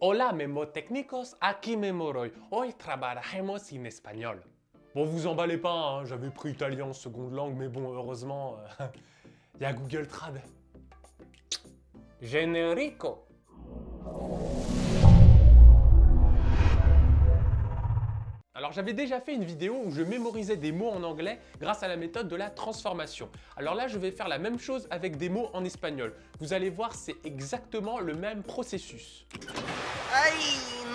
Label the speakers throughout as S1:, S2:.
S1: Hola mémotécnicos, aquí Memoroy. Hoy trabajaremos en espagnol. Bon, vous emballez pas, hein, j'avais pris italien en seconde langue, mais bon, heureusement, il y a Google Trad. Generico. Alors j'avais déjà fait une vidéo où je mémorisais des mots en anglais grâce à la méthode de la transformation. Alors là je vais faire la même chose avec des mots en espagnol. Vous allez voir, c'est exactement le même processus.
S2: ¡Ay,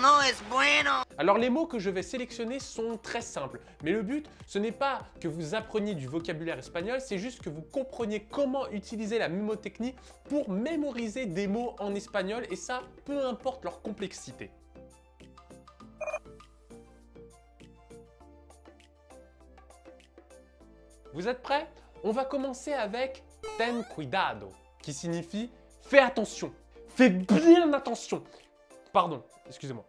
S2: no es bueno!
S1: Alors les mots que je vais sélectionner sont très simples, mais le but ce n'est pas que vous appreniez du vocabulaire espagnol, c'est juste que vous compreniez comment utiliser la mémotechnie pour mémoriser des mots en espagnol, et ça peu importe leur complexité. Vous êtes prêts? On va commencer avec ten cuidado, qui signifie fais attention, fais bien attention. Pardon, excusez-moi.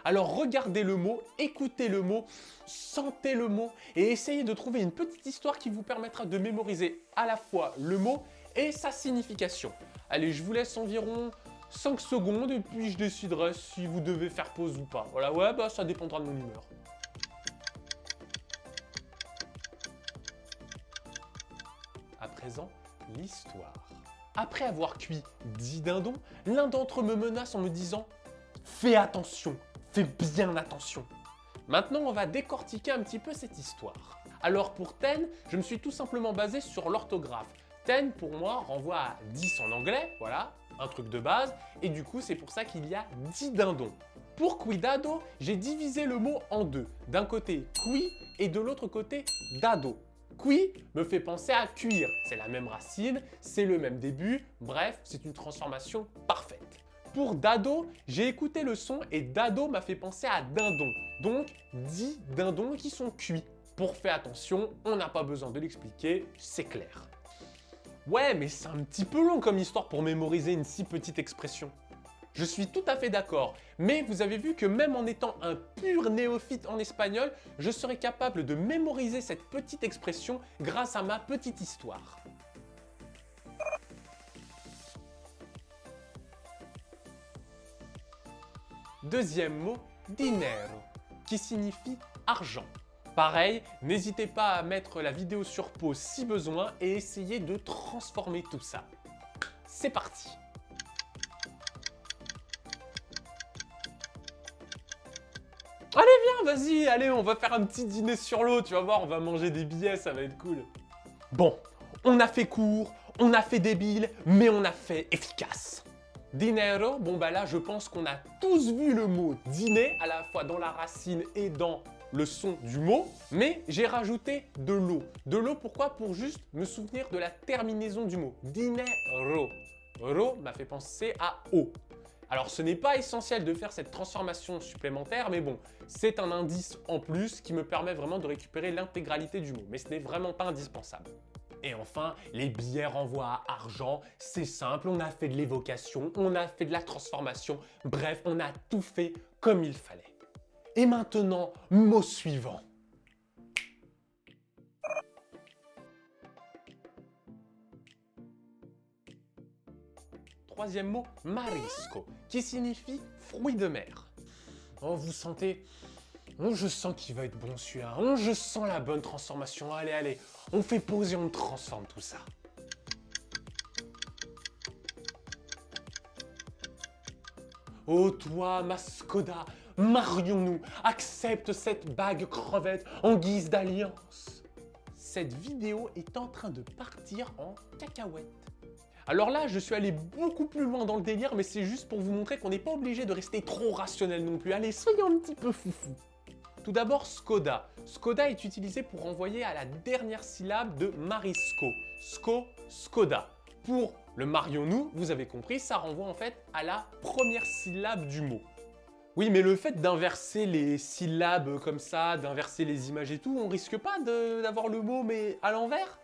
S1: Alors regardez le mot, écoutez le mot, sentez le mot et essayez de trouver une petite histoire qui vous permettra de mémoriser à la fois le mot et sa signification. Allez, je vous laisse environ 5 secondes et puis je déciderai si vous devez faire pause ou pas. Voilà, ouais, bah ça dépendra de mon humeur. À présent, l'histoire. Après avoir cuit 10 dindons, l'un d'entre eux me menace en me disant « Fais attention, fais bien attention !» Maintenant, on va décortiquer un petit peu cette histoire. Alors pour ten, je me suis tout simplement basé sur l'orthographe. Ten, pour moi, renvoie à 10 en anglais, voilà, un truc de base, et du coup, c'est pour ça qu'il y a 10 dindons. Pour cuidado, j'ai divisé le mot en deux. D'un côté, cui, et de l'autre côté, dado. Cui me fait penser à cuire, c'est la même racine, c'est le même début, bref, c'est une transformation parfaite. Pour dado, j'ai écouté le son et dado m'a fait penser à dindon, donc 10 dindons qui sont cuits. Pour faire attention, on n'a pas besoin de l'expliquer, c'est clair. Ouais, mais c'est un petit peu long comme histoire pour mémoriser une si petite expression. Je suis tout à fait d'accord, mais vous avez vu que même en étant un pur néophyte en espagnol, je serais capable de mémoriser cette petite expression grâce à ma petite histoire. Deuxième mot, dinero, qui signifie argent. Pareil, n'hésitez pas à mettre la vidéo sur pause si besoin et essayez de transformer tout ça. C'est parti! Allez, viens, vas-y, allez, on va faire un petit dîner sur l'eau, tu vas voir, on va manger des billets, ça va être cool. Bon, on a fait court, on a fait débile, mais on a fait efficace. Dinero, bon bah là, je pense qu'on a tous vu le mot dîner, à la fois dans la racine et dans le son du mot, mais j'ai rajouté de l'eau. De l'eau, pourquoi? Pour juste me souvenir de la terminaison du mot. Dinero. Ro m'a fait penser à eau. Alors ce n'est pas essentiel de faire cette transformation supplémentaire, mais bon, c'est un indice en plus qui me permet vraiment de récupérer l'intégralité du mot, mais ce n'est vraiment pas indispensable. Et enfin, les billets renvoient à argent, c'est simple, on a fait de l'évocation, on a fait de la transformation, bref, on a tout fait comme il fallait. Et maintenant, mot suivant. Troisième mot, marisco, qui signifie fruit de mer. Oh, vous sentez? Oh, je sens qu'il va être bon celui-là. Oh, je sens la bonne transformation. Allez, allez, on fait pause et on transforme tout ça. Oh toi, ma Skoda, marions-nous, accepte cette bague crevette en guise d'alliance. Cette vidéo est en train de partir en cacahuète. Alors là, je suis allé beaucoup plus loin dans le délire, mais c'est juste pour vous montrer qu'on n'est pas obligé de rester trop rationnel non plus. Allez, soyons un petit peu foufou. Tout d'abord, Skoda. Skoda est utilisé pour renvoyer à la dernière syllabe de Marisco. Skoda. Pour le marions-nous, vous avez compris, ça renvoie en fait à la première syllabe du mot. Oui, mais le fait d'inverser les syllabes comme ça, d'inverser les images et tout, on risque pas d'avoir le mot mais à l'envers?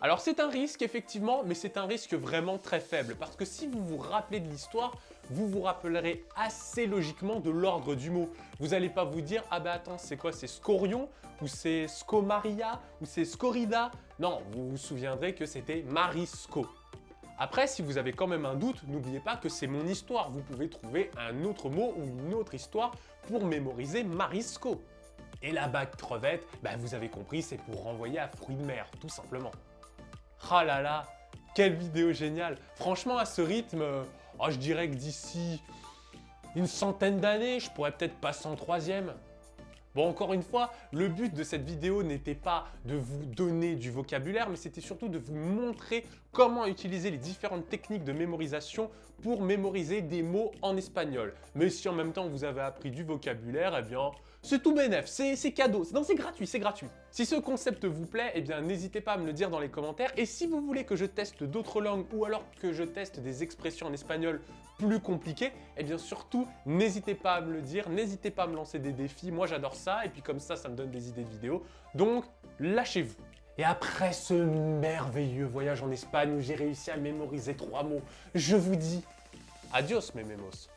S1: Alors c'est un risque effectivement, mais c'est un risque vraiment très faible parce que si vous vous rappelez de l'histoire, vous vous rappellerez assez logiquement de l'ordre du mot. Vous n'allez pas vous dire « Ah bah attends, c'est quoi? C'est scorion ou c'est scomaria ou c'est scorida ?» Non, vous vous souviendrez que c'était marisco. Après, si vous avez quand même un doute, n'oubliez pas que c'est mon histoire. Vous pouvez trouver un autre mot ou une autre histoire pour mémoriser marisco. Et la bague crevette, vous avez compris, c'est pour renvoyer à fruits de mer, tout simplement. Ah là là, quelle vidéo géniale! Franchement, à ce rythme, je dirais que d'ici une centaine d'années, je pourrais peut-être passer en troisième. Bon, encore une fois, le but de cette vidéo n'était pas de vous donner du vocabulaire, mais c'était surtout de vous montrer comment utiliser les différentes techniques de mémorisation pour mémoriser des mots en espagnol. Mais si en même temps vous avez appris du vocabulaire, eh bien, c'est tout bénef, c'est cadeau. Non, c'est gratuit, c'est gratuit. Si ce concept vous plaît, eh bien, n'hésitez pas à me le dire dans les commentaires. Et si vous voulez que je teste d'autres langues ou alors que je teste des expressions en espagnol plus compliquées, eh bien, surtout, n'hésitez pas à me le dire. N'hésitez pas à me lancer des défis. Moi, j'adore ça. Et puis, comme ça me donne des idées de vidéos. Donc, lâchez-vous. Et après ce merveilleux voyage en Espagne où j'ai réussi à mémoriser 3 mots, je vous dis adios mes mémos.